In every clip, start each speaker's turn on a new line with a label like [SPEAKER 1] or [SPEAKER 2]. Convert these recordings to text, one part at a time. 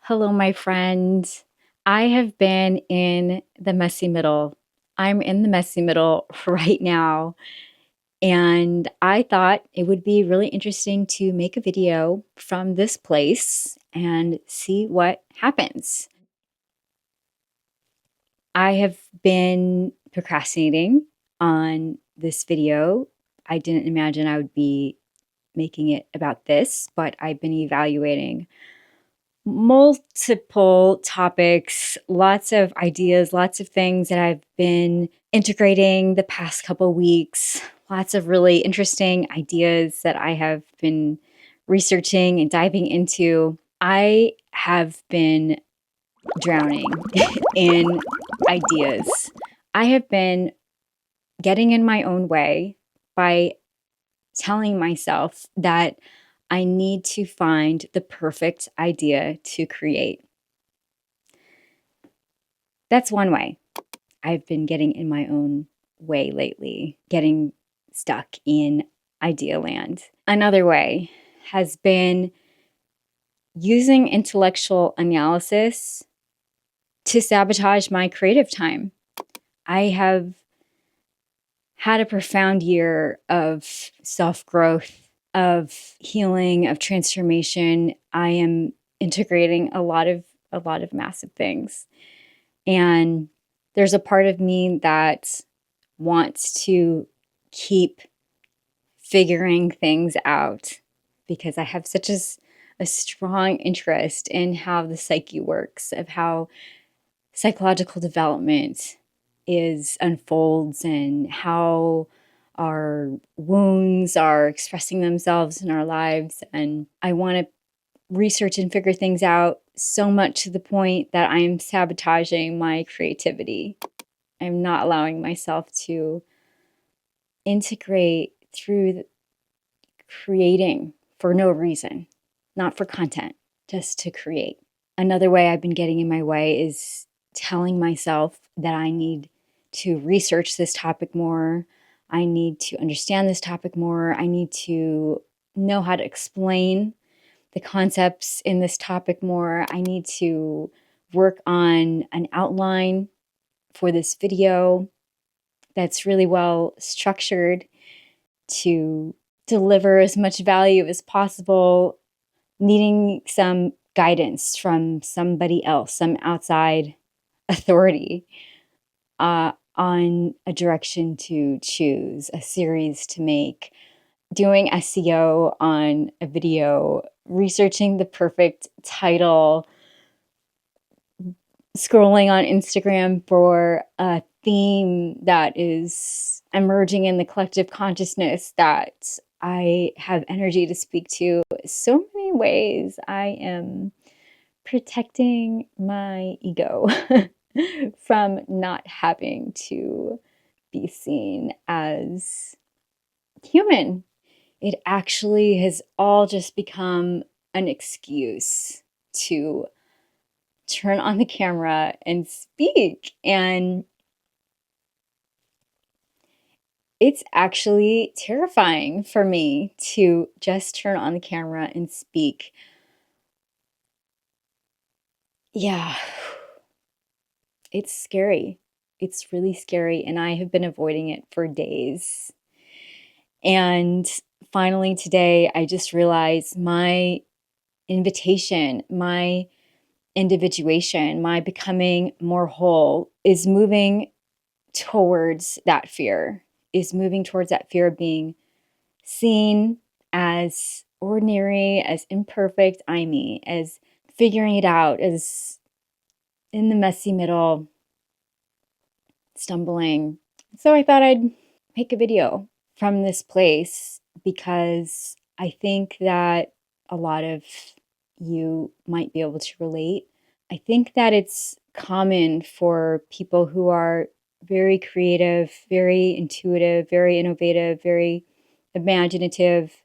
[SPEAKER 1] Hello, my friend. I have been in the messy middle. I'm in the messy middle right now. And I thought it would be really interesting to make a video from this place and see what happens. I have been procrastinating on this video. I didn't imagine I would be making it about this, but I've been evaluating multiple topics, lots of ideas, lots of things that I've been integrating the past couple weeks, lots of really interesting ideas that I have been researching and diving into. I have been drowning in ideas. I have been getting in my own way by telling myself that I need to find the perfect idea to create. That's one way. I've been getting in my own way lately, getting stuck in idea land. Another way has been using intellectual analysis to sabotage my creative time. I have had a profound year of self growth, of healing, of transformation. I am integrating a lot of massive things. And there's a part of me that wants to keep figuring things out because I have such a strong interest in how the psyche works, of how psychological development is unfolds and how our wounds are expressing themselves in our lives. And I want to research and figure things out so much to the point that I'm sabotaging my creativity. I'm not allowing myself to integrate through creating for no reason, not for content, just to create. Another way I've been getting in my way is telling myself that I need to research this topic more. I need to understand this topic more. I need to know how to explain the concepts in this topic more. I need to work on an outline for this video that's really well structured to deliver as much value as possible, needing some guidance from somebody else, some outside authority, on a direction to choose, a series to make, doing SEO on a video, researching the perfect title, scrolling on Instagram for a theme that is emerging in the collective consciousness that I have energy to speak to. So many ways I am protecting my ego from not having to be seen as human. It actually has all just become an excuse to turn on the camera and speak. And it's actually terrifying for me to just turn on the camera and speak. Yeah, it's scary. It's really scary. And I have been avoiding it for days. And finally, today, I just realized my invitation, my individuation, my becoming more whole is moving towards that fear, is moving towards that fear of being seen as ordinary, as imperfect, I me, as figuring it out, as in the messy middle, stumbling. So I thought I'd make a video from this place because I think that a lot of you might be able to relate. I think that it's common for people who are very creative, very intuitive, very innovative, very imaginative,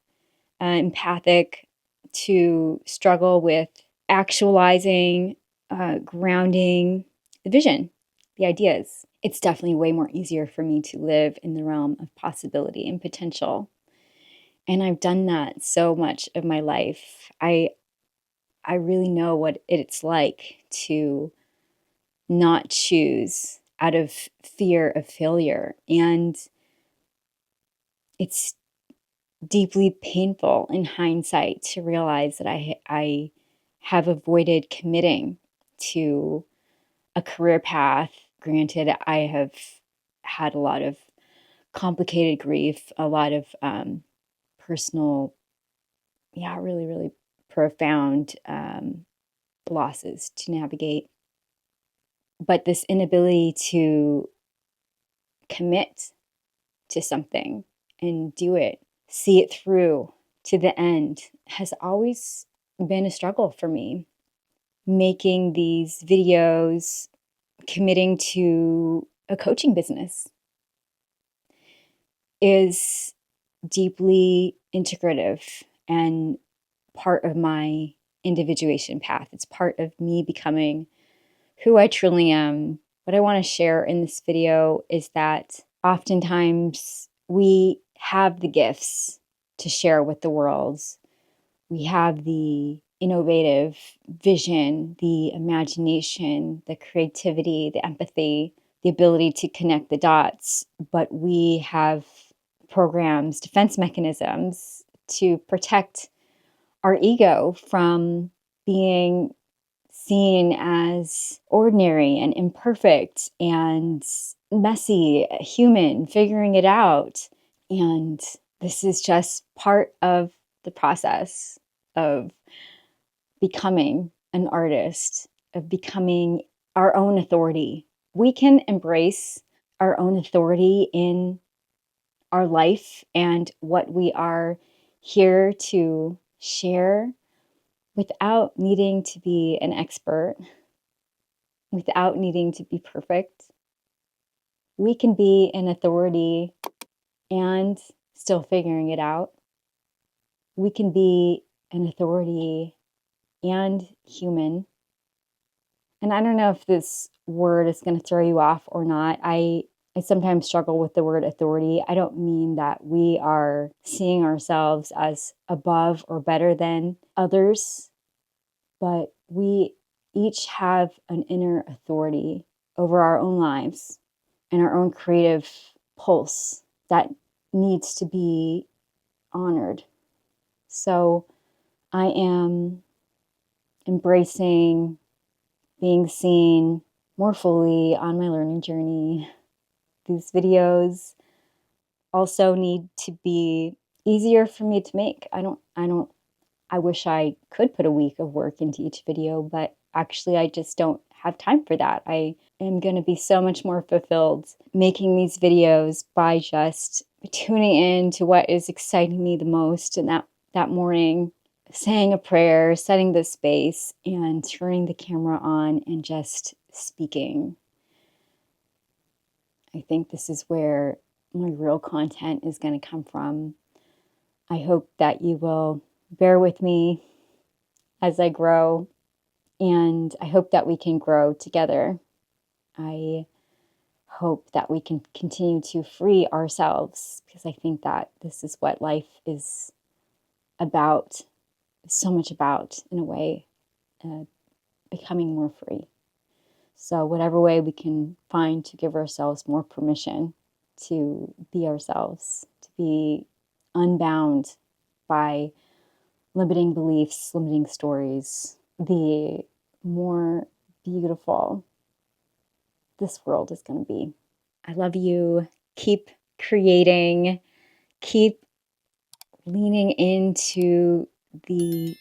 [SPEAKER 1] empathic to struggle with actualizing, grounding the vision, the ideas. It's definitely way more easier for me to live in the realm of possibility and potential. And I've done that so much of my life. I I really know what it's like to not choose out of fear of failure. And it's deeply painful in hindsight to realize that I have avoided committing to a career path. Granted, I have had a lot of complicated grief, a lot of personal, really, really profound losses to navigate. But this inability to commit to something and do it, see it through to the end, has always been a struggle for me. Making these videos, committing to a coaching business is deeply integrative and part of my individuation path. It's part of me becoming who I truly am. What I want to share in this video is that oftentimes we have the gifts to share with the world. We have the innovative vision, the imagination, the creativity, the empathy, the ability to connect the dots, but we have programs, defense mechanisms to protect our ego from being seen as ordinary and imperfect and messy, human, figuring it out. And this is just part of the process of becoming an artist, of becoming our own authority. We can embrace our own authority in our life and what we are here to share without needing to be an expert, without needing to be perfect. We can be an authority and still figuring it out. We can be an authority and human. And I don't know if this word is going to throw you off or not. I sometimes struggle with the word authority. I don't mean that we are seeing ourselves as above or better than others, but we each have an inner authority over our own lives and our own creative pulse that needs to be honored. So I am embracing being seen more fully on my learning journey. These videos also need to be easier for me to make. I wish I could put a week of work into each video, but actually I just don't have time for that. I am going to be so much more fulfilled making these videos by just tuning in to what is exciting me the most in that morning, saying a prayer, setting the space, and turning the camera on and just speaking. I think this is where my real content is going to come from. I hope that you will bear with me as I grow, and I hope that we can grow together. I hope that we can continue to free ourselves, because I think that this is what life is about, so much about, in a way, becoming more free. So whatever way we can find to give ourselves more permission to be ourselves, to be unbound by limiting beliefs, limiting stories, the more beautiful this world is going to be. I love you. Keep creating. Keep leaning into the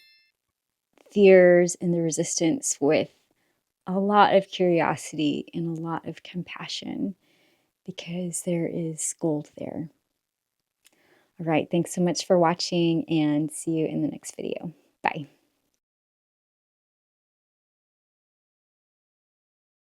[SPEAKER 1] fears and the resistance with a lot of curiosity and a lot of compassion, because there is gold there. All right. Thanks so much for watching, and see you in the next video. Bye.